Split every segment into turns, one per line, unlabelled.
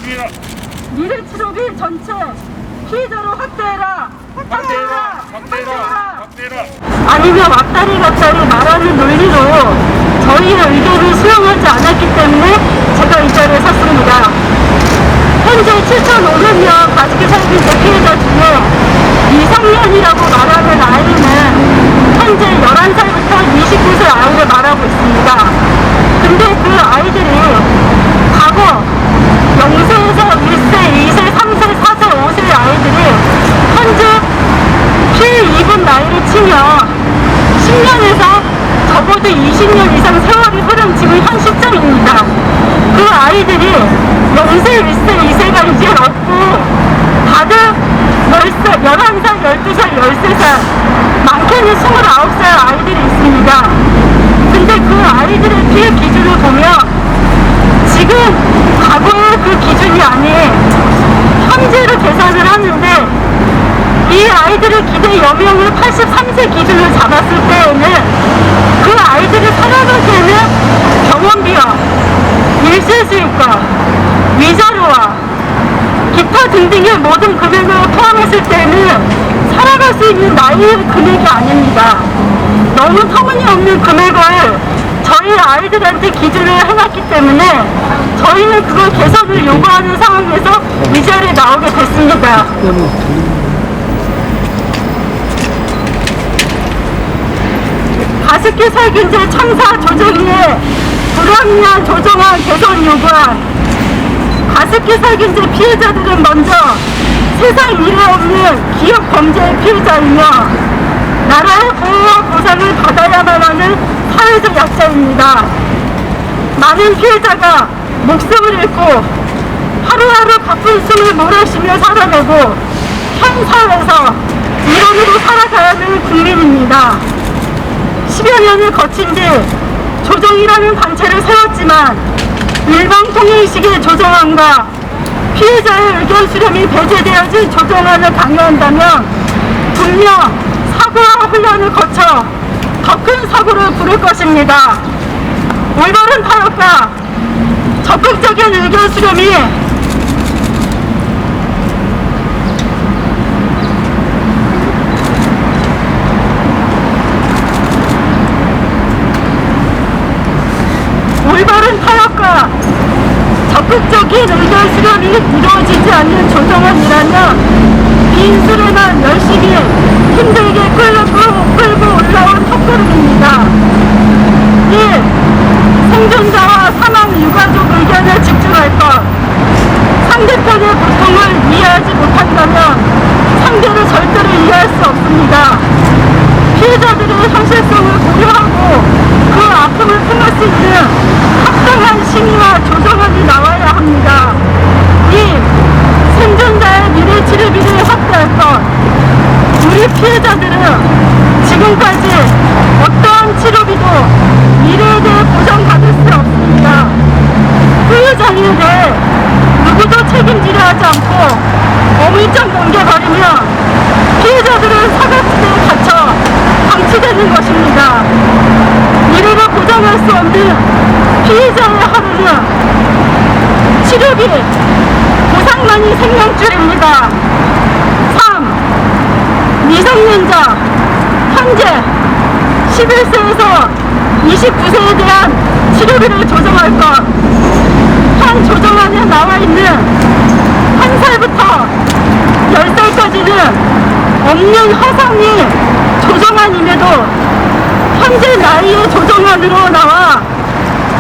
있습니다.
미래치료비 전체 피해자로 확대해라.
확대해라.
아니면 왔다리 갔다리 말하는 논리로 저희의 의견을 수용하지 않았기 때문에 제가 이 자리에 섰습니다. 현재 7,500명 가족이 살균제 피해자 중에 미성년이라고 말하는 아이는 현재 11살부터 29세 아이를 말하고 있습니다. 근데 그 아이들이 과거 0세에서 1세, 2세, 3세, 4세, 5세 아이들이 현재 피해 입은 나이를 치면 10년에서 적어도 20년 이상 세월이 흐른 지금 현 시점입니다. 그 아이들이 0세, 1세, 2세가 이제 없고 다들 10살, 11살, 12살, 13살, 많게는 29살 아이들이 있습니다. 근데 그 아이들의 피해 기준을 보면 지금 과거의 그 기준이 아닌 현재로 계산을 하는데 이 아이들의 기대 여명을 83세 기준을 잡았을 때에는 그 아이들이 살아가기에는 병원비와 일세 수익과 위자료와 기타 등등의 모든 금액을 포함했을 때는 살아갈 수 있는 나이의 금액이 아닙니다. 너무 터무니없는 금액을 저희 아이들한테 기준을 해놨기 때문에 저희는 그걸 개선을 요구하는 상황에서 이 자리에 나오게 됐습니다. 가습기 살균제 청사 조정위에 불합리한 조정안 개선 요구안. 가습기 살균제 피해자들은 먼저 세상 이래 없는 기업 범죄의 피해자이며 나라의 보호와 보상을 받아야만 하는 사회적 약자입니다. 많은 피해자가 목숨을 잃고 하루하루 바쁜 숨을 몰아쉬며 살아내고 현 사회에서 일원으로 살아가야 하는 국민입니다. 10여 년을 거친 뒤 조정이라는 단체를 세웠지만 일방통행식의 조정안과 피해자의 의견 수렴이 배제되어진 조정안을 강요한다면 분명 사고와 훈련을 거쳐 더 큰 사고를 부를 것입니다. 올바른 타협과 적극적인 의견 수렴이 올바른 타협과 적극적인 의견 수렴이 이루어지지 않는 조정안이라면 빈술에만 열심히 힘들게 끌고 올라온 첫걸음입니다. 1. 생존자와 사망 유가족 의견에 집중할 것. 상대편의 고통을 이해하지 못한다면 상대를 절대로 이해할 수 없습니다. 피해자들의 현실성을 고려하고 그 아픔을 품을 수 있는 합당한 심의와 조정안이 나와야 합니다. 2. 생존자의 미래 치료비를 확대할 것. 우리 피해자들은 지금까지 어떠한 치료비도 미래에 대해 보장받을 수 없습니다. 후유 장애에 대해 누구도 책임지려 하지 않고 어물쩍 넘겨버리면 피해자들은 사각지대에 갇혀 방치되는 것입니다. 미래를 보장할 수 없는 피해자의 하루는 치료비, 보상만이 생명줄입니다. 3. 미성년자, 현재 11세에서 29세에 대한 치료비를 조정할 것. 현 조정안에 나와 있는 1살부터 10살까지는 없는 허상이 조정안임에도 현재 나이의 조정안으로 나와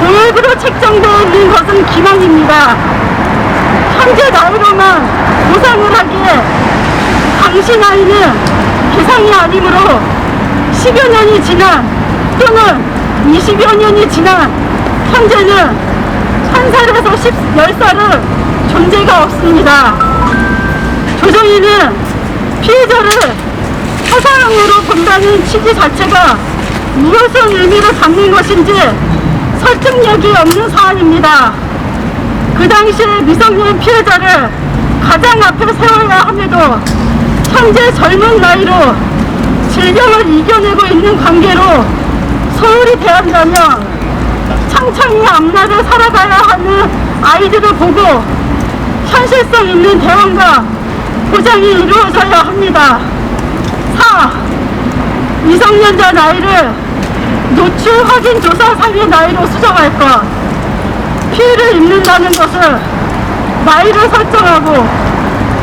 공약으로 책정되어 있는 것은 기망입니다. 현재 나이로만 보상을 하기에 당시 나이는 기상이 아니므로 10여 년이 지난 또는 20여 년이 지난 현재는 1살에서 10살은 존재가 없습니다. 조정위는 피해자를 허상으로 본다는 취지 자체가 무엇을 의미를 갖는 것인지 설득력이 없는 사안입니다. 그 당시에 미성년 피해자를 가장 앞에 세워야 함에도 현재 젊은 나이로 질병을 이겨내고 있는 관계로 소홀히 대한다면 창창히 앞날을 살아가야 하는 아이들을 보고 현실성 있는 대응과 보장이 이루어져야 합니다. 4. 미성년자 나이를 노출 확인 조사 상위 나이로 수정할 것. 피해를 입는다는 것을 나이를 설정하고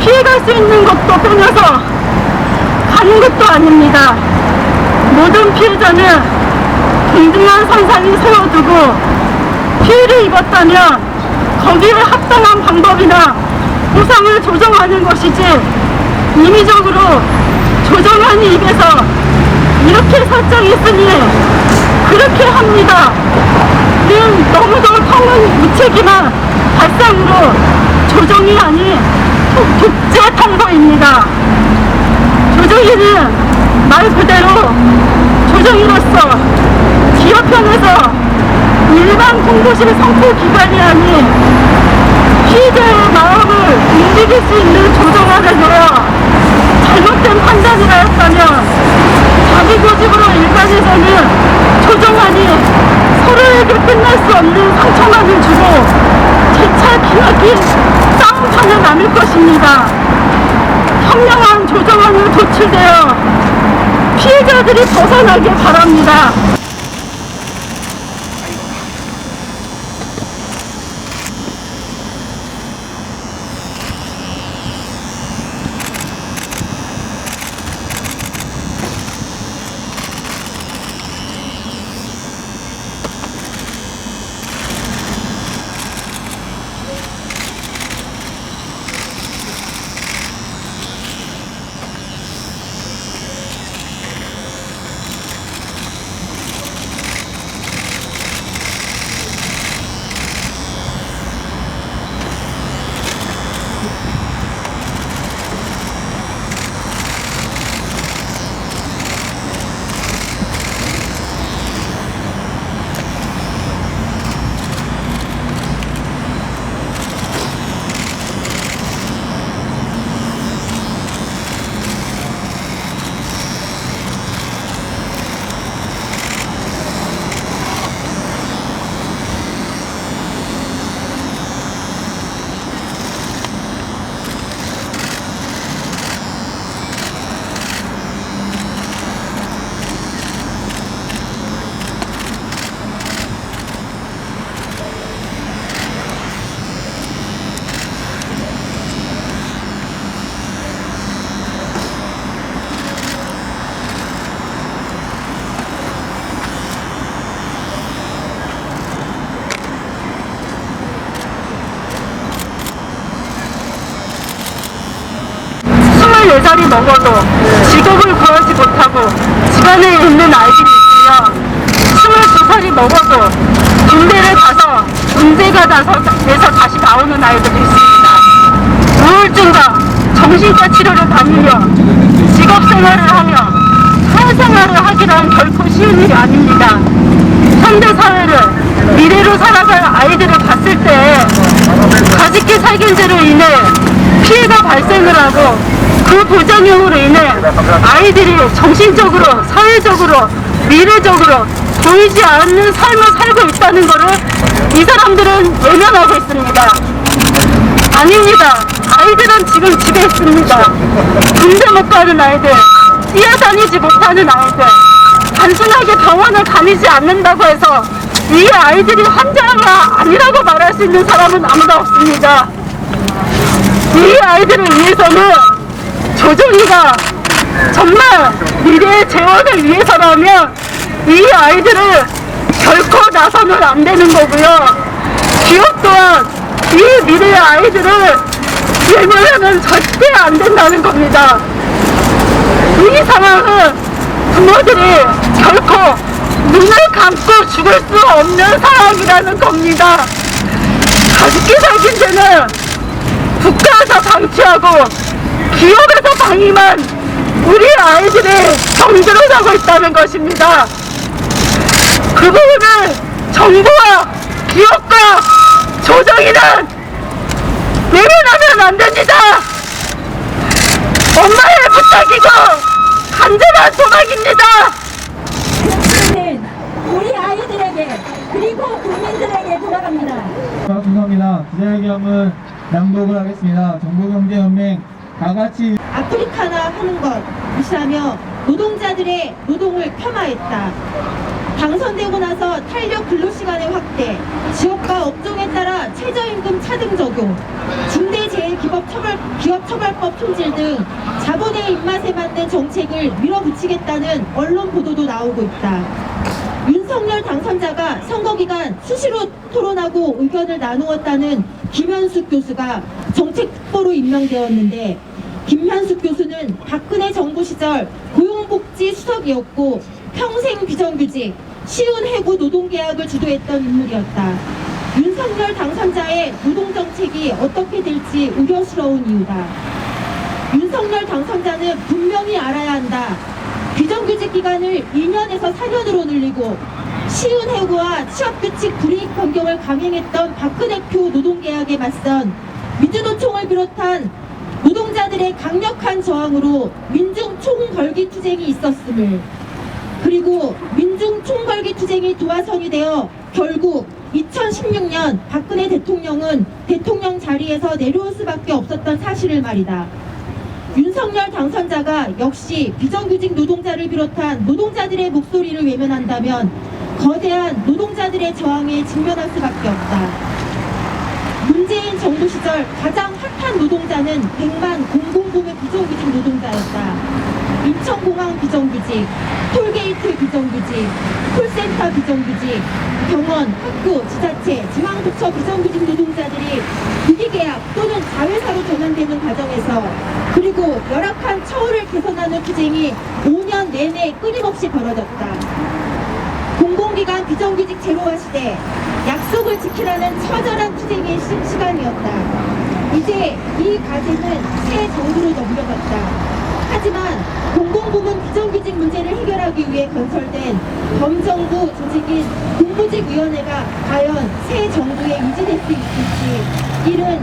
피해갈 수 있는 것도 빼면서 가는 것도 아닙니다. 모든 피해자는 동등한 선상에 세워두고 피해를 입었다면 거기에 합당한 방법이나 보상을 조정하는 것이지, 임의적으로 조정한 입에서 이렇게 설정했으니 그렇게 합니다 는 너무도 무책임한 발상으로 조정이 아닌 독재 탈거입니다. 조정이는 말 그대로 조정이로서 기업편에서 일반 공보실 성포기관이 아닌 피해자의 마음을 움직일 수 있는 조정안을 내어 잘못된 판단을 하였다면 자기 고집으로 일반에서는 조정안이 서로에게 끝날 수 없는 상처만을 주고 재차 기나긴 싸움판에 남을 것입니다. 현명한 조정안으로 도출되어 피해자들이 벗어나길 바랍니다. 네 살이 먹어도 직업을 구하지 못하고 집안에 있는 아이들이 있으면 22살이 먹어도 군대를 가서 문제가 돼서 다시 나오는 아이들도 있습니다. 우울증과 정신과 치료를 받으며 직업생활을 하며 사회생활을 하기란 결코 쉬운 일이 아닙니다. 현대사회를 미래로 살아갈 아이들을 봤을 때 가습기 살균제로 인해 피해가 발생을 하고 그 부작용으로 인해 아이들이 정신적으로, 사회적으로, 미래적으로 보이지 않는 삶을 살고 있다는 것을 이 사람들은 외면하고 있습니다. 아닙니다. 아이들은 지금 집에 있습니다. 군대 못 가는 아이들, 뛰어다니지 못하는 아이들, 단순하게 병원을 다니지 않는다고 해서 이 아이들이 환자가 아니라고 말할 수 있는 사람은 아무도 없습니다. 이 아이들을 위해서는 조정이가 정말 미래의 재원을 위해서라면 이 아이들을 결코 나서는 안 되는 거고요. 기업 또한 이 미래의 아이들을 외면하면 절대 안 된다는 겁니다. 이 상황은 부모들이 결코 눈을 감고 죽을 수 없는 상황이라는 겁니다. 가습기 살균제는 국가에서 방치하고 기업에서 방임한 우리 아이들이 병들어 가고 있다는 것입니다. 그 부분을 정부와 기업과 조정이는 외면하면 안 됩니다. 엄마의 부탁이고 간절한 소망입니다.
우리 아이들에게 그리고 국민들에게 돌아갑니다.
감사합니다. 기자회견은
낭독을 하겠습니다. 정보경제연맹 다같이
아프리카나 하는 것 무시하며 노동자들의 노동을 폄하했다. 당선되고 나서 탄력 근로시간의 확대, 지역과 업종에 따라 최저임금 차등 적용, 기업처벌법 품질 등 자본의 입맛에 맞는 정책을 밀어붙이겠다는 언론 보도도 나오고 있다. 윤석열 당선자가 선거 기간 수시로 토론하고 의견을 나누었다는 김현숙 교수가 정책특보로 임명되었는데, 김현숙 교수는 박근혜 정부 시절 고용복지 수석이었고 평생 비정규직, 쉬운 해고 노동계약을 주도했던 인물이었다. 윤석열 당선자의 노동정책이 어떻게 될지 우려스러운 이유다. 윤석열 당선자는 분명히 알아야 한다. 비정규직 기간을 2년에서 4년으로 늘리고 쉬운 해고와 취업규칙 불이익 변경을 강행했던 박근혜표 노동계약에 맞선 민주노총을 비롯한 노동자들의 강력한 저항으로 민중총궐기 투쟁이 있었음을, 그리고 민중총궐기 투쟁이 도화선이 되어 결국 2016년 박근혜 대통령은 대통령 자리에서 내려올 수밖에 없었던 사실을 말이다. 윤석열 당선자가 역시 비정규직 노동자를 비롯한 노동자들의 목소리를 외면한다면 거대한 노동자들의 저항에 직면할 수밖에 없다. 문재인 정부 시절 가장 핫한 노동자는 100만 공공부문 비정규직 노동자였다. 인천공항 비정규직, 톨게이트 비정규직, 콜센터 비정규직, 병원, 학교, 지자체, 지방부처 비정규직 노동자들이 유기계약 또는 자회사로 전환되는 과정에서, 그리고 열악한 처우를 개선하는 투쟁이 5년 내내 끊임없이 벌어졌다. 공공기관 비정규직 제로화 시대, 약속을 지키라는 처절한 투쟁의 시간이었다. 이제 이 과제는 새 정부로 넘겨갔다. 하지만 공공부문 비정규직 문제를 해결하기 위해 건설된 범정부 조직인 공보직위원회가 과연 새 정부에 유지될 수 있을지, 일은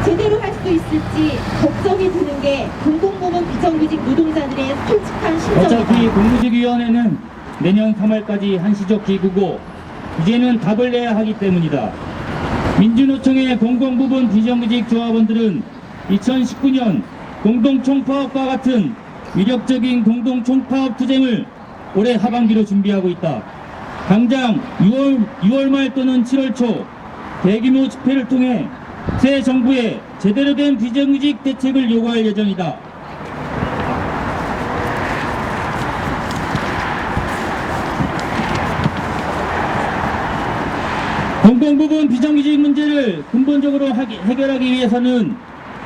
제대로 할 수 있을지 걱정이 드는 게 공공부문 비정규직 노동자들의 솔직한 심정이다.
어차피 공보직위원회는 내년 3월까지 한시적 기구고 이제는 답을 내야 하기 때문이다. 민주노총의 공공부문 비정규직 조합원들은 2019년 공동총파업과 같은 위력적인 공동총파업 투쟁을 올해 하반기로 준비하고 있다. 당장 6월 말 또는 7월 초 대규모 집회를 통해 새 정부에 제대로 된 비정규직 대책을 요구할 예정이다. 공공부문 비정규직 문제를 근본적으로 해결하기 위해서는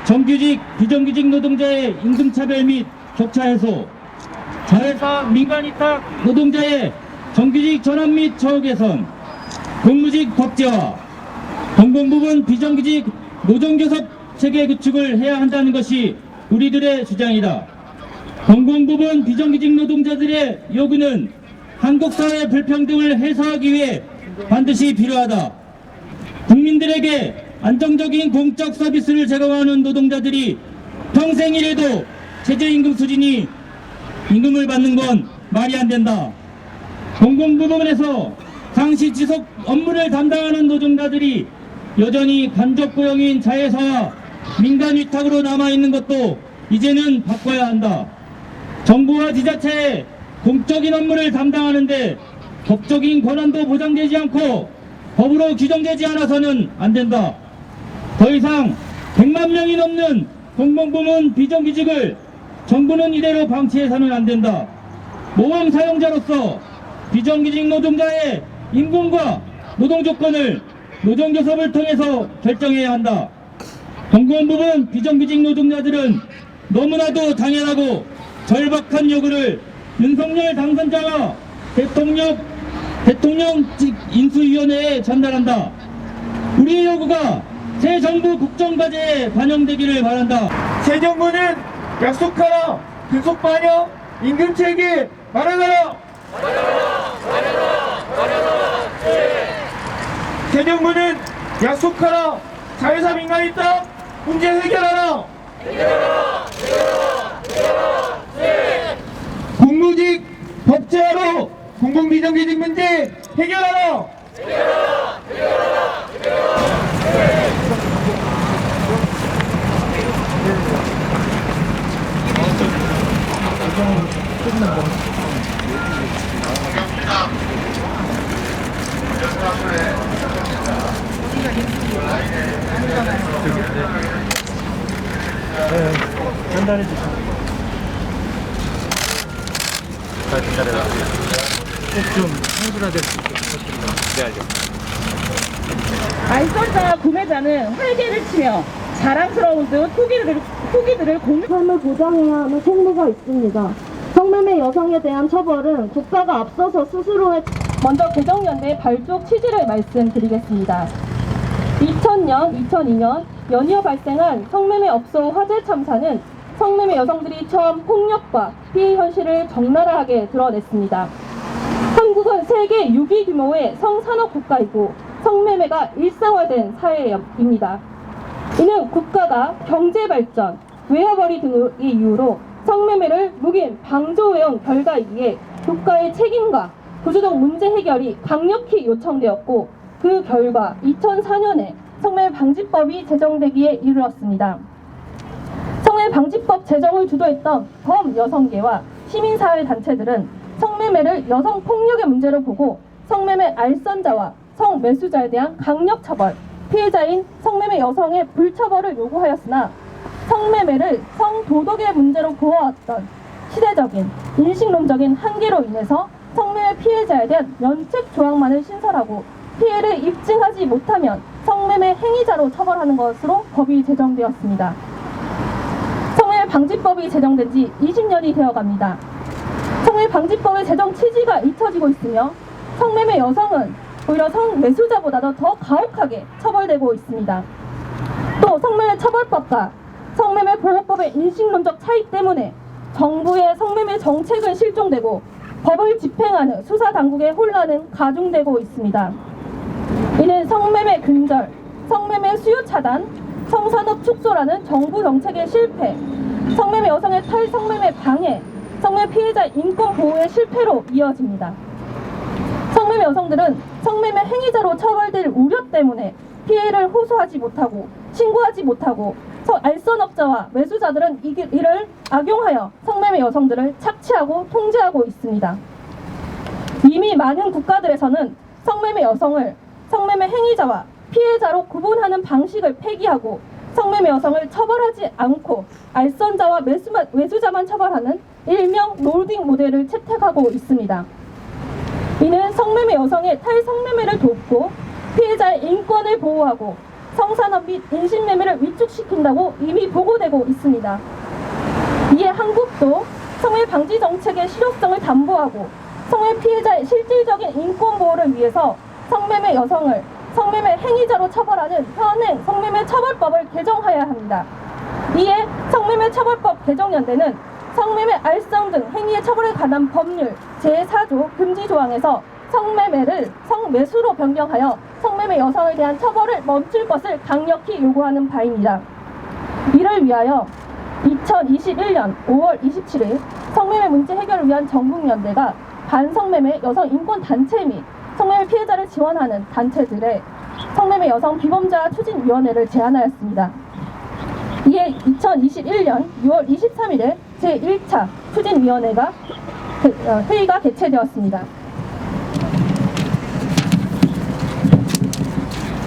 정규직, 비정규직 노동자의 임금차별 및 격차 해소, 자회사 민간위탁 노동자의 정규직 전환 및 처우 개선, 근무직 법제화, 공공부문 비정규직 노동교섭 체계 구축을 해야 한다는 것이 우리들의 주장이다. 공공부문 비정규직 노동자들의 요구는 한국사회 불평등을 해소하기 위해 반드시 필요하다. 국민들에게 안정적인 공적 서비스를 제공하는 노동자들이 평생 일해도 최저임금 수준이 임금을 받는 건 말이 안 된다. 공공부문에서 상시 지속 업무를 담당하는 노동자들이 여전히 간접 고용인 자회사와 민간 위탁으로 남아있는 것도 이제는 바꿔야 한다. 정부와 지자체의 공적인 업무를 담당하는데 법적인 권한도 보장되지 않고 법으로 규정되지 않아서는 안 된다. 더 이상 100만 명이 넘는 공공부문 비정규직을 정부는 이대로 방치해서는 안 된다. 모범 사용자로서 비정규직 노동자의 임금과 노동 조건을 노동교섭을 통해서 결정해야 한다. 공공부문 비정규직 노동자들은 너무나도 당연하고 절박한 요구를 윤석열 당선자와 대통령직 인수위원회에 전달한다. 우리의 요구가 새 정부 국정과제에 반영되기를 바란다.
새 정부는 약속하라, 근속 반영, 임금체계 마련하라. 새 정부는 약속하라, 자회사 민간위탁 문제 해결하라. 공무직 법제화로 공공비정규직 문제 해결하라. 전달해 주세요. 좀 홍보라될 수 있게 부탁드립니다. 네, 알겠습니다.
알선자 구매자는 활개를 치며 자랑스러운 듯 후기들을 공유.
삶을 보장해야 하는 책무가 있습니다. 성매매 여성에 대한 처벌은 국가가 앞서서 스스로
먼저 개정연대 발족 취지를 말씀드리겠습니다. 2000년, 2002년 연이어 발생한 성매매 업소 화재 참사는 성매매 여성들이 처음 폭력과 피해 현실을 적나라하게 드러냈습니다. 한국은 세계 6위 규모의 성산업 국가이고 성매매가 일상화된 사회입니다. 이는 국가가 경제발전, 외화벌이 등의 이유로 성매매를 묵인 방조해온 결과이기에 국가의 책임과 구조적 문제 해결이 강력히 요청되었고 그 결과 2004년에 성매매 방지법이 제정되기에 이르렀습니다. 성매매 방지법 제정을 주도했던 범여성계와 시민사회 단체들은 성매매를 여성 폭력의 문제로 보고 성매매 알선자와 성매수자에 대한 강력 처벌, 피해자인 성매매 여성의 불처벌을 요구하였으나 성매매를 성도덕의 문제로 보아왔던 시대적인 인식론적인 한계로 인해서 성매매 피해자에 대한 면책 조항만을 신설하고 피해를 입증하지 못하면 성매매 행위자로 처벌하는 것으로 법이 제정되었습니다. 성매매 방지법이 제정된 지 20년이 되어갑니다. 성매매 방지법의 제정 취지가 잊혀지고 있으며 성매매 여성은 오히려 성매수자보다도 더 가혹하게 처벌되고 있습니다. 또 성매매 처벌법과 성매매 보호법의 인식론적 차이 때문에 정부의 성매매 정책은 실종되고 법을 집행하는 수사당국의 혼란은 가중되고 있습니다. 이는 성매매 근절, 성매매 수요 차단, 성산업 축소라는 정부 정책의 실패, 성매매 여성의 탈성매매 방해, 성매매 피해자 인권 보호의 실패로 이어집니다. 성매매 여성들은 성매매 행위자로 처벌될 우려 때문에 피해를 호소하지 못하고 신고하지 못하고 알선업자와 매수자들은 이를 악용하여 성매매 여성들을 착취하고 통제하고 있습니다. 이미 많은 국가들에서는 성매매 여성을 성매매 행위자와 피해자로 구분하는 방식을 폐기하고 성매매 여성을 처벌하지 않고 알선자와 매수자만 처벌하는 일명 롤딩 모델을 채택하고 있습니다. 이는 성매매 여성의 탈성매매를 돕고 피해자의 인권을 보호하고 성산업 및 인신매매를 위축시킨다고 이미 보고되고 있습니다. 이에 한국도 성매매 방지 정책의 실효성을 담보하고 성매매 피해자의 실질적인 인권 보호를 위해서 성매매 여성을 성매매 행위자로 처벌하는 현행 성매매 처벌법을 개정하여야 합니다. 이에 성매매 처벌법 개정연대는 성매매 알선 등 행위의 처벌에 관한 법률 제4조 금지 조항에서 성매매를 성매수로 변경하여 성매매 여성에 대한 처벌을 멈출 것을 강력히 요구하는 바입니다. 이를 위하여 2021년 5월 27일 성매매 문제 해결을 위한 전국연대가 반성매매 여성 인권단체 및 성매매 피해자를 지원하는 단체들의 성매매 여성 비범자 추진위원회를 제안하였습니다. 이에 2021년 6월 23일에 제1차 추진위원회가 회의가 개최되었습니다.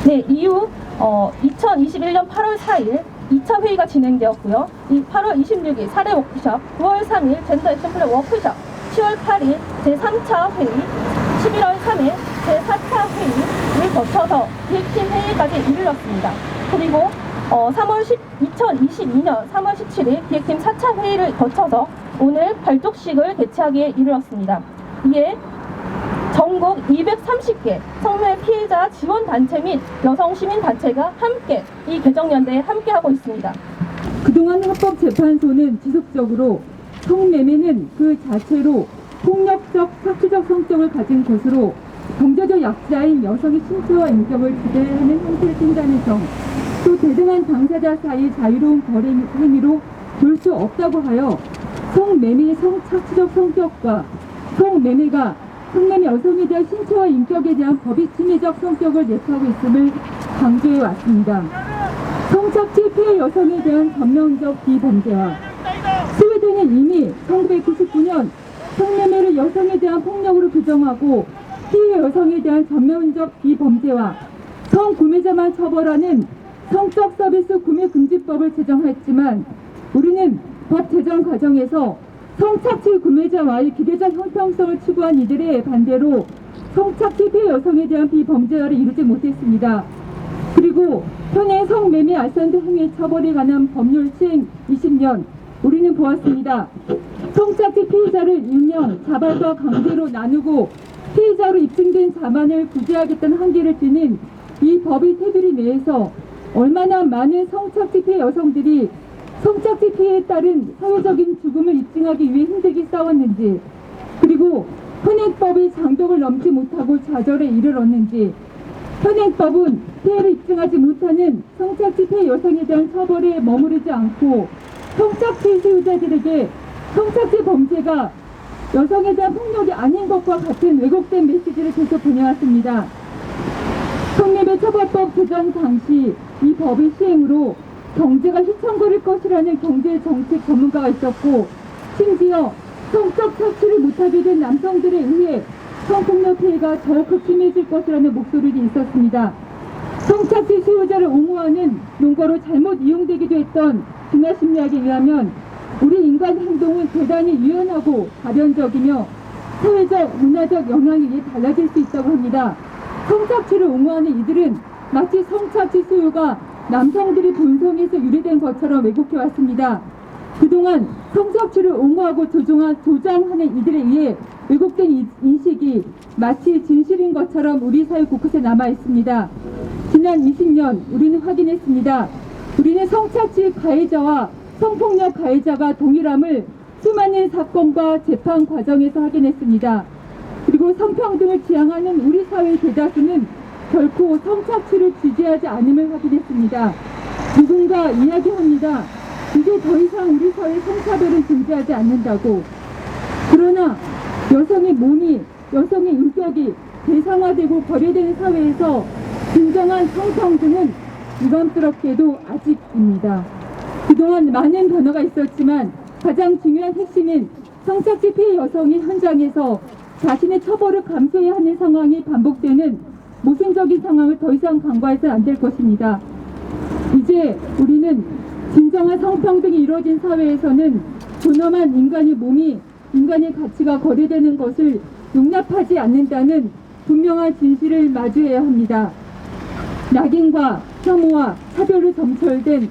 네, 이후 2021년 8월 4일 2차 회의가 진행되었고요. 이 8월 26일 사례 워크숍, 9월 3일 젠더 액션 플랜 워크숍, 10월 8일 제3차 회의, 11월 3일 제4차 회의를 거쳐서 기획팀 회의까지 이르렀습니다. 그리고 2022년 3월 17일 기획팀 4차 회의를 거쳐서 오늘 발족식을 개최하기에 이르렀습니다. 이에 전국 230개 성매매 피해자 지원단체 및 여성시민단체가 함께 이 개정연대에 함께하고 있습니다.
그동안 헌법재판소는 지속적으로 성매매는 그 자체로 폭력적, 착취적 성격을 가진 것으로 경제적 약자인 여성의 신체와 인격을 지배하는 형태를 띈다는 점, 또 대등한 당사자 사이 자유로운 거래 행위로 볼 수 없다고 하여 성매매의 성착취적 성격과 성매매가 성매매 여성에 대한 신체와 인격에 대한 법의 침해적 성격을 내포하고 있음을 강조해 왔습니다. 성착취 피해 여성에 대한 전면적 비범죄화. 스웨덴은 이미 1999년 성매매를 여성에 대한 폭력으로 규정하고 피해 여성에 대한 전면적 비범죄화, 성구매자만 처벌하는 성적 서비스 구매 금지법을 제정했지만 우리는 법 제정 과정에서 성착취 구매자와의 기계적 형평성을 추구한 이들의 반대로 성착취 피해 여성에 대한 비범죄화를 이루지 못했습니다. 그리고 현행 성매매 알선도 행위 처벌에 관한 법률 시행 20년 우리는 보았습니다. 성착취 피해자를 일명 자발과 강제로 나누고 피해자로 입증된 자만을 구제하겠다는 한계를 지닌 이 법의 테두리 내에서 얼마나 많은 성착취 피해 여성들이 성착취 피해에 따른 사회적인 죽음을 입증하기 위해 힘들게 싸웠는지, 그리고 현행법의 장벽을 넘지 못하고 좌절에 이르렀는지, 현행법은 피해를 입증하지 못하는 성착취 피해 여성에 대한 처벌에 머무르지 않고 성착취 수요자들에게 성착취 범죄가 여성에 대한 폭력이 아닌 것과 같은 왜곡된 메시지를 계속 보내왔습니다. 성매매 처벌법 제정 당시 이 법의 시행으로 경제가 휘청거릴 것이라는 경제정책 전문가가 있었고, 심지어 성적 착취를 못하게 된 남성들에 의해 성폭력 피해가 더 극심해질 것이라는 목소리도 있었습니다. 성착취 수요자를 옹호하는 용거로 잘못 이용되기도 했던 진화 심리학에 의하면 우리 인간 행동은 대단히 유연하고 가변적이며 사회적, 문화적 영향에 의해 달라질 수 있다고 합니다. 성착취를 옹호하는 이들은 마치 성착취 수요가 남성들이 본성에서 유래된 것처럼 왜곡해왔습니다. 그동안 성착취를 옹호하고 조장하는 이들에 의해 왜곡된 인식이 마치 진실인 것처럼 우리 사회 곳곳에 남아있습니다. 지난 20년 우리는 확인했습니다. 우리는 성착취 가해자와 성폭력 가해자가 동일함을 수많은 사건과 재판 과정에서 확인했습니다. 그리고 성평등을 지향하는 우리 사회의 대다수는 결코 성착취를 지지하지 않음을 확인했습니다. 누군가 이야기합니다. 이제 더 이상 우리 사회 성차별은 존재하지 않는다고. 그러나 여성의 몸이, 여성의 인격이 대상화되고 거래되는 사회에서 진정한 성평등은 유감스럽게도 아직입니다. 그동안 많은 변화가 있었지만 가장 중요한 핵심인 성착취 피해 여성이 현장에서 자신의 처벌을 감수해야 하는 상황이 반복되는 모순적인 상황을 더 이상 간과해서는 안 될 것입니다. 이제 우리는 진정한 성평등이 이루어진 사회에서는 존엄한 인간의 몸이 인간의 가치가 거래되는 것을 용납하지 않는다는 분명한 진실을 마주해야 합니다. 낙인과 혐오와 차별로 점철된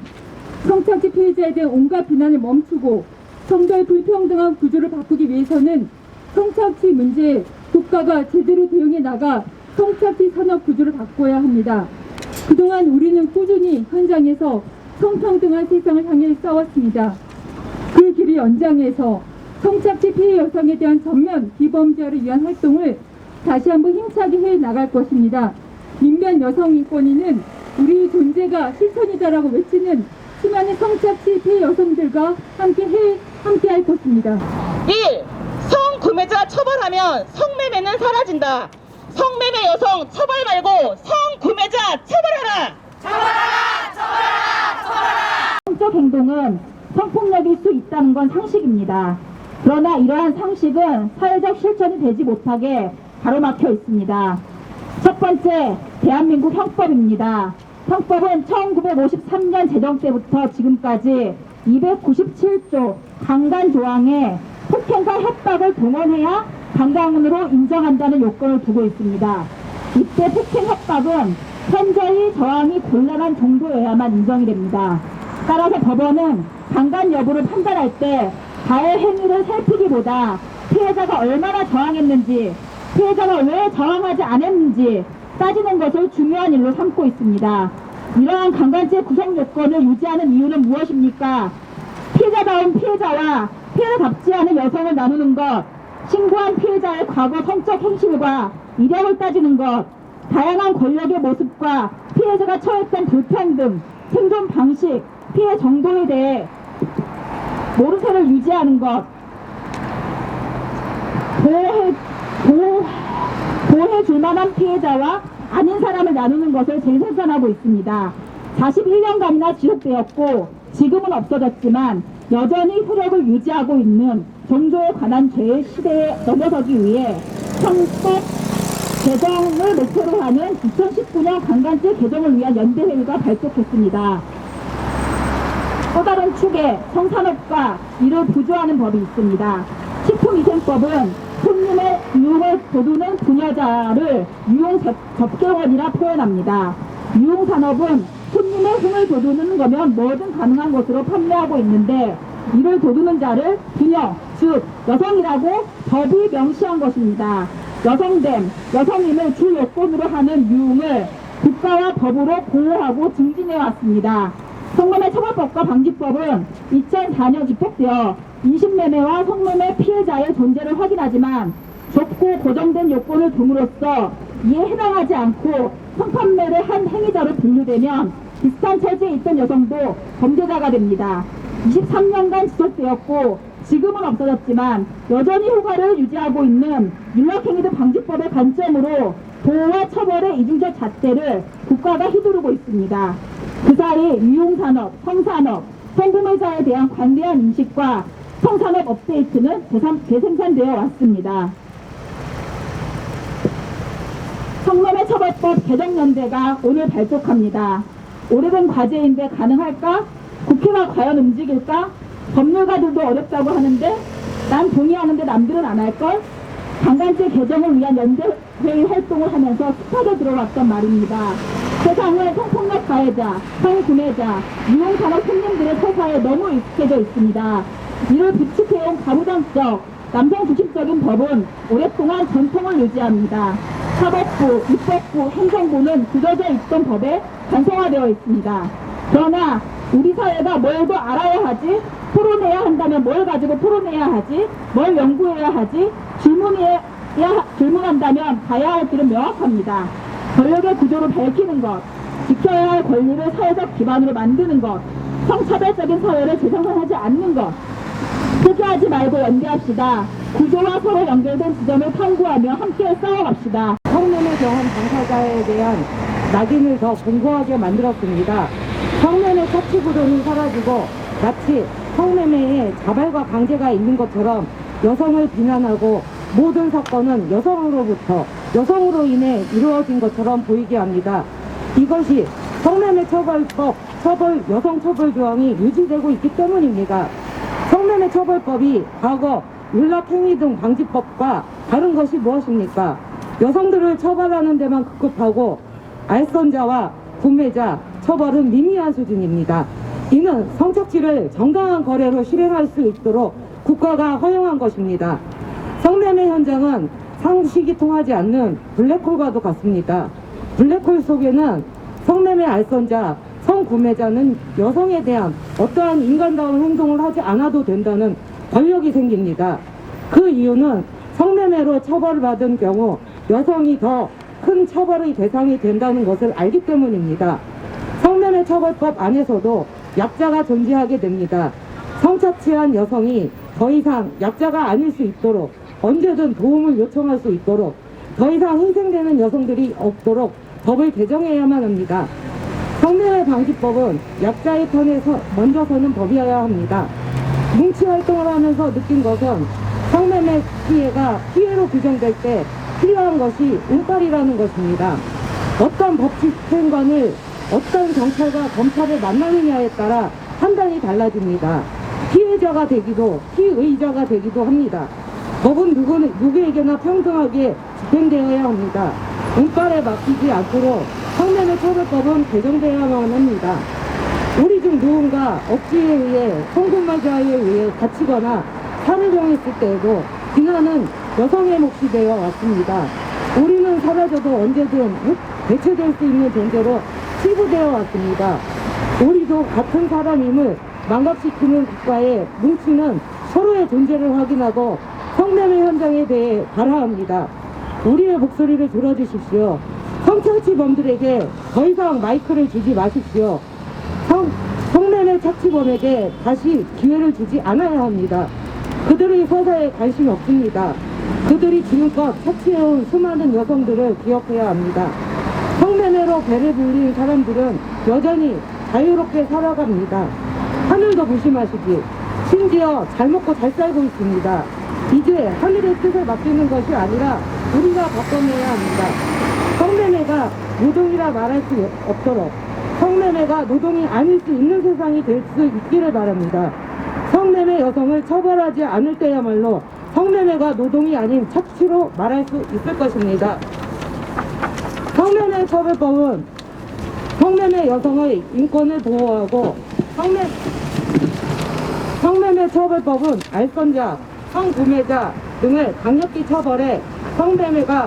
성착취 피해자에 대한 온갖 비난을 멈추고 성별 불평등한 구조를 바꾸기 위해서는 성착취 문제에 국가가 제대로 대응해 나가 성착취 산업 구조를 바꿔야 합니다. 그동안 우리는 꾸준히 현장에서 성평등한 세상을 향해 싸웠습니다. 그 길을 연장해서 성착취 피해 여성에 대한 전면 비범죄화를 위한 활동을 다시 한번 힘차게 해 나갈 것입니다. 민변 여성인권위는 우리 존재가 실천이다라고 외치는 수많은 성착취 피해 여성들과 함께 할 것입니다.
1. 성구매자 처벌하면 성매매는 사라진다. 성매매 여성 처벌 말고 성구매자 처벌하라!
성적 행동은 성폭력일 수 있다는 건 상식입니다. 그러나 이러한 상식은 사회적 실천이 되지 못하게 가로막혀 있습니다. 첫 번째, 대한민국 형법입니다. 형법은 1953년 제정 때부터 지금까지 297조 강간 조항에 폭행과 협박을 동원해야 강간으로 인정한다는 요건을 두고 있습니다. 이때 폭행 협박은 현저히 저항이 곤란한 정도여야만 인정이 됩니다. 따라서 법원은 강간 여부를 판단할 때 가해 행위를 살피기보다 피해자가 얼마나 저항했는지, 피해자가 왜 저항하지 않았는지 따지는 것을 중요한 일로 삼고 있습니다. 이러한 강간죄 구성 요건을 유지하는 이유는 무엇입니까? 피해자다운 피해자와 피해를 받지 않은 여성을 나누는 것, 신고한 피해자의 과거 성적 행실과 이력을 따지는 것, 다양한 권력의 모습과 피해자가 처했던 불평등, 생존 방식, 피해 정도에 대해 모르쇠를 유지하는 것, 보호해줄 만한 피해자와 아닌 사람을 나누는 것을 재생산하고 있습니다. 41년간이나 지속되었고 지금은 없어졌지만 여전히 효력을 유지하고 있는 종조에 관한 죄의 시대에 넘어서기 위해 형법 개정을 목표로 하는 2019년 강간죄 개정을 위한 연대회의가 발족했습니다. 또 다른 축에 성산업과 이를 부조하는 법이 있습니다. 식품위생법은 손님의 유흥을 도두는 분야자를 유흥 접객원이라 표현합니다. 유흥산업은 손님의 흥을 도두는 거면 뭐든 가능한 것으로 판매하고 있는데 이를 도두는 자를 부녀, 즉 여성이라고 법이 명시한 것입니다. 여성됨, 여성임을 주 요건으로 하는 유흥을 국가와 법으로 보호하고 증진해 왔습니다. 성매매 처벌법과 방지법은 2004년 집행되어 인신매매와 성매매 피해자의 존재를 확인하지만 좁고 고정된 요건을 둠으로써 이에 해당하지 않고 성판매를 한 행위자로 분류되면 비슷한 처지에 있던 여성도 범죄자가 됩니다. 23년간 지속되었고 지금은 없어졌지만 여전히 효과를 유지하고 있는 윤락행위등 방지법의 관점으로 보호와 처벌의 이중적 잣대를 국가가 휘두르고 있습니다. 그 사이 유흥산업, 성산업, 성구매자에 대한 관대한 인식과 성산업 업데이트는 재생산되어 왔습니다. 성매매 처벌법 개정연대가 오늘 발족합니다. 오래된 과제인데 가능할까? 국회가 과연 움직일까? 법률가들도 어렵다고 하는데 난 동의하는데 남들은 안 할걸? 강간죄 개정을 위한 연대회의 활동을 하면서 스파져 들어왔던 말입니다. 세상은 성폭력 가해자, 성구매자, 유흥산업 손님들의 처사에 너무 익숙해져 있습니다. 이를 부추겨온 가부장적, 남성 중심적인 법은 오랫동안 전통을 유지합니다. 사법부, 입법부, 행정부는 굳어져 있던 법에 간성화되어 있습니다. 그러나 우리 사회가 뭘 더 알아야 하지? 토론해야 한다면 뭘 가지고 토론해야 하지? 뭘 연구해야 하지? 질문한다면 가야 할 길은 명확합니다. 권력의 구조를 밝히는 것, 지켜야 할 권리를 사회적 기반으로 만드는 것, 성차별적인 사회를 재생산하지 않는 것, 포기하지 말고 연대합시다. 구조와 서로 연결된 지점을 탐구하며 함께 싸워갑시다.
성매매 경험 당사자에 대한 낙인을 더 공고하게 만들었습니다. 성매매 착취 구조는 사라지고 마치 성매매에 자발과 강제가 있는 것처럼 여성을 비난하고 모든 사건은 여성으로 인해 이루어진 것처럼 보이게 합니다. 이것이 성매매 처벌법, 여성 처벌 조항이 유지되고 있기 때문입니다. 성매매 처벌법이 과거 윤락행위 등 방지법과 다른 것이 무엇입니까? 여성들을 처벌하는 데만 급급하고 알선자와 구매자 처벌은 미미한 수준입니다. 이는 성착취를 정당한 거래로 실행할 수 있도록 국가가 허용한 것입니다. 성매매 현장은 상식이 통하지 않는 블랙홀과도 같습니다. 블랙홀 속에는 성매매 알선자, 성구매자는 여성에 대한 어떠한 인간다운 행동을 하지 않아도 된다는 권력이 생깁니다. 그 이유는 성매매로 처벌받은 경우 여성이 더 큰 처벌의 대상이 된다는 것을 알기 때문입니다. 성매매 처벌법 안에서도 약자가 존재하게 됩니다. 성착취한 여성이 더 이상 약자가 아닐 수 있도록 언제든 도움을 요청할 수 있도록 더 이상 희생되는 여성들이 없도록 법을 개정해야만 합니다. 성매매 방지법은 약자의 편에 먼저 서는 법이어야 합니다. 뭉치활동을 하면서 느낀 것은 성매매 피해가 피해로 규정될 때 필요한 것이 운빨이라는 것입니다. 어떤 법 집행관을 어떤 경찰과 검찰을 만나느냐에 따라 판단이 달라집니다. 피해자가 되기도 피의자가 되기도 합니다. 법은 누구에게나 평등하게 집행되어야 합니다. 운빨에 맡기지 않도록 성매매 처벌법은 개정되어야만 합니다. 우리 중 누군가 억지에 의해 성군마자에 의해 다치거나 살을 당했을 때에도 비난은 여성의 몫이 되어 왔습니다. 우리는 사라져도 언제든 대체될 수 있는 존재로 치부되어 왔습니다. 우리도 같은 사람임을 망각시키는 국가에 뭉치는 서로의 존재를 확인하고 성매매 현장에 대해 발화합니다. 우리의 목소리를 들어주십시오. 성착취범들에게 더 이상 마이크를 주지 마십시오. 성매매 착취범에게 다시 기회를 주지 않아야 합니다. 그들의 서사에 관심이 없습니다. 그들이 지금껏 착취해온 수많은 여성들을 기억해야 합니다. 성매매로 배를 불린 사람들은 여전히 자유롭게 살아갑니다. 하늘도 무심하시지. 심지어 잘 먹고 잘 살고 있습니다. 이제 하늘의 뜻을 맡기는 것이 아니라 우리가 바꿔내야 합니다. 성매매가 노동이라 말할 수 없도록 성매매가 노동이 아닐 수 있는 세상이 될 수 있기를 바랍니다. 성매매 여성을 처벌하지 않을 때야말로 성매매가 노동이 아닌 착취로 말할 수 있을 것입니다. 성매매 처벌법은 성매매 여성의 인권을 보호하고 성매매 처벌법은 알선자, 성구매자 등을 강력히 처벌해 성매매가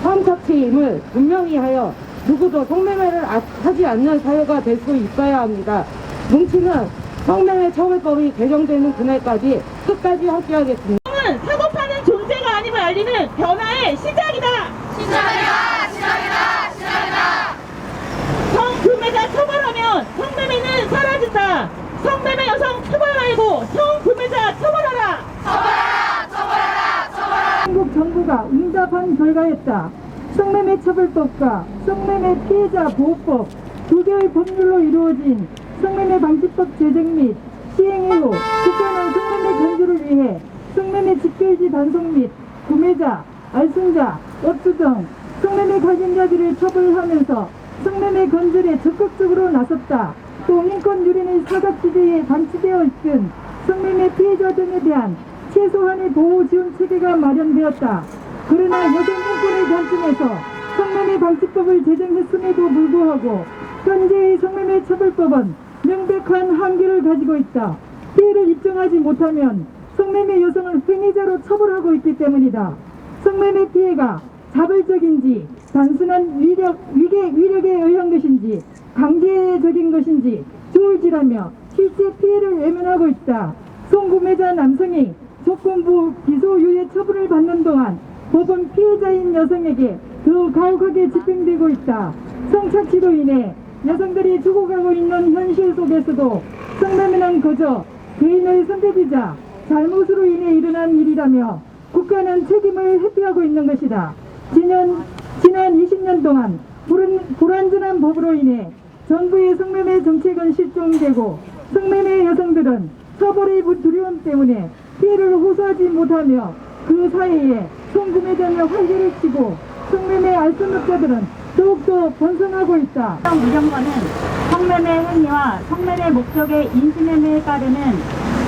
성착취임을 분명히 하여 누구도 성매매를 하지 않는 사회가 될 수 있어야 합니다. 뭉치는 성매매 처벌법이 개정되는 그날까지 끝까지 함께하겠습니다.
성은 사고 파는 존재가 아님을 알리는 변화의 시작이다. 성구매자 처벌하면 성매매는 사라진다. 성매매 여성 처벌 말고 성구매자 처벌하라.
한국 정부가 응답한 결과였다. 성매매 처벌법과 성매매 피해자 보호법 두 개의 법률로 이루어진 성매매 방지법 제정 및 시행 이후 국가는 성매매 근절을 위해 성매매 집결지 단속 및 구매자, 알선자, 업주 등 성매매 가진자들을 처벌하면서 성매매 근절에 적극적으로 나섰다. 또 인권 유린의 사각지대에 방치되어 있던 성매매 피해자 등에 대한 최소한의 보호 지원 체계가 마련되었다. 그러나 여성 인권의 관점에서 성매매 방지법을 제정했음에도 불구하고 현재의 성매매 처벌법은 명백한 한계를 가지고 있다. 피해를 입증하지 못하면 성매매 여성을 행위자로 처벌하고 있기 때문이다. 성매매 피해가 자발적인지 단순한 위력에 의한 것인지 강제적인 것인지 조울질하며 실제 피해를 외면하고 있다. 성구매자 남성이 조건부 기소유예 처분을 받는 동안 법은 피해자인 여성에게 더 가혹하게 집행되고 있다. 성착취로 인해 여성들이 죽어가고 있는 현실 속에서도 성매매는 그저 개인의 선택이자 잘못으로 인해 일어난 일이라며 국가는 책임을 회피하고 있는 것이다. 지난 20년 동안 불완전한 법으로 인해 정부의 성매매 정책은 실종되고 성매매 여성들은 처벌의 두려움 때문에 피해를 호소하지 못하며 그 사이에 성구매자의 활개를 치고 성매매 알선업자들은 더욱더 번성하고 있다.
무정권은 성매매 행위와 성매매 목적의 인신매매에 따르는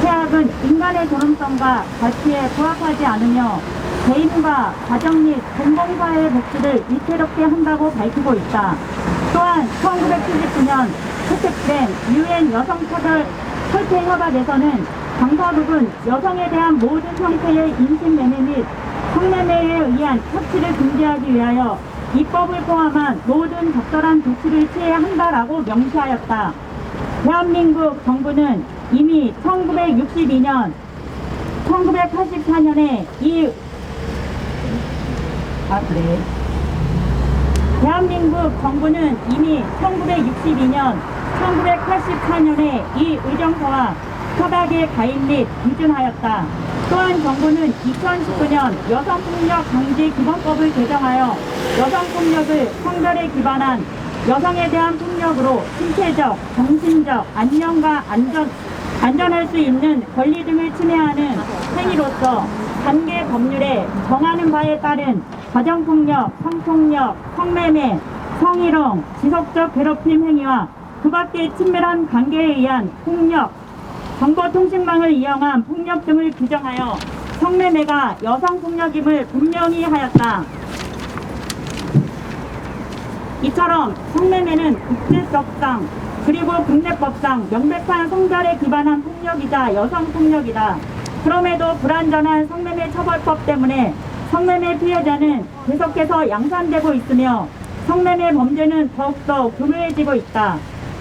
해악은 인간의 존엄성과 가치에 부합하지 않으며 개인과 가정 및 공공사회의 복지를 위태롭게 한다고 밝히고 있다. 또한 1979년 채택된 유엔 여성처벌 철폐 협약에서는 당사국은 여성에 대한 모든 형태의 인신매매 및 성매매에 의한 착취를 금지하기 위하여 입법을 포함한 모든 적절한 조치를 취해야 한다라고 명시하였다. 대한민국 정부는 이미 1984년에 대한민국 정부는 이미 1962년, 1984년에 이 의정서와 협약에 가입 및 위준하였다. 또한 정부는 2019년 여성폭력 방지 기본법을 개정하여 여성폭력을 성별에 기반한 여성에 대한 폭력으로 신체적, 정신적 안녕과 안전할 수 있는 권리 등을 침해하는 행위로서 관계 법률에 정하는 바에 따른 가정폭력, 성폭력, 성매매, 성희롱, 지속적 괴롭힘 행위와 그 밖의 친밀한 관계에 의한 폭력, 정보통신망을 이용한 폭력 등을 규정하여 성매매가 여성폭력임을 분명히 하였다. 이처럼 성매매는 국제법상 그리고 국내법상 명백한 성별에 기반한 폭력이자 여성폭력이다. 그럼에도 불완전한 성매매 처벌법 때문에 성매매 피해자는 계속해서 양산되고 있으며 성매매 범죄는 더욱더 교묘해지고 있다.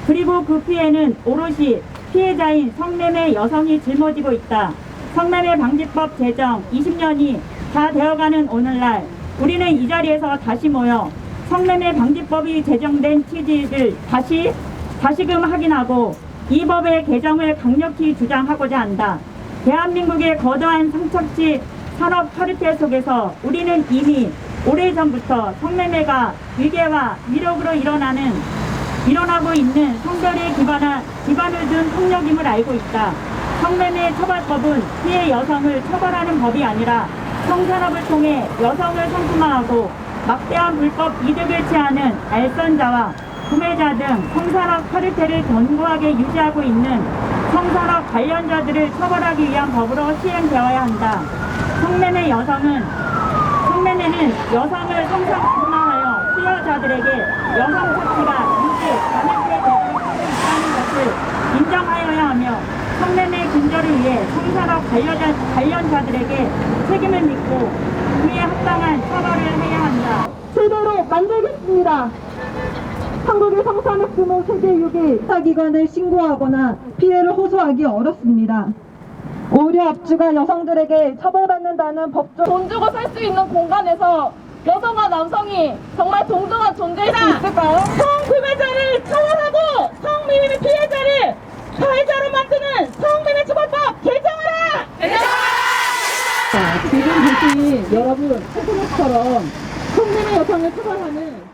그리고 그 피해는 오롯이 피해자인 성매매 여성이 짊어지고 있다. 성매매 방지법 제정 20년이 다 되어가는 오늘날 우리는 이 자리에서 다시 모여 성매매 방지법이 제정된 취지를 다시금 확인하고 이 법의 개정을 강력히 주장하고자 한다. 대한민국의 거대한 성착취 산업 카르텔 속에서 우리는 이미 오래전부터 성매매가 위계와 위력으로 일어나고 있는 성별에 기반을 둔 폭력임을 알고 있다. 성매매 처벌법은 피해 여성을 처벌하는 법이 아니라 성산업을 통해 여성을 상품화하고 막대한 불법 이득을 취하는 알선자와 구매자 등 성산업 카르텔을 견고하게 유지하고 있는 성산업 관련자들을 처벌하기 위한 법으로 시행되어야 한다. 성매매는 여성을 성상품화하여 수요자들에게 여성 착취가 인지 감염될 대상이 있다는 것을 인정하여야 하며 성매매 근절을 위해 성산업 관련자들에게 책임을 묻고 그에 합당한 처벌을 해야 한다.
제대로 만들겠습니다. 한국의 성산업 규모 세계 6위 수사기관에 신고하거나 피해를 호소하기 어렵습니다. 오히려 업주가 여성들에게 처벌받는다는 법적 돈 주고 살 수 있는 공간에서 여성과 남성이 정말 동등한 존재일 수 있을까요?
성구매자를 처벌하고 성매매 피해자를 가해자로 만드는 성매매처벌법 개정하라!
지금 보시니 여러분, 최근처럼 성매매 여성을 처벌하는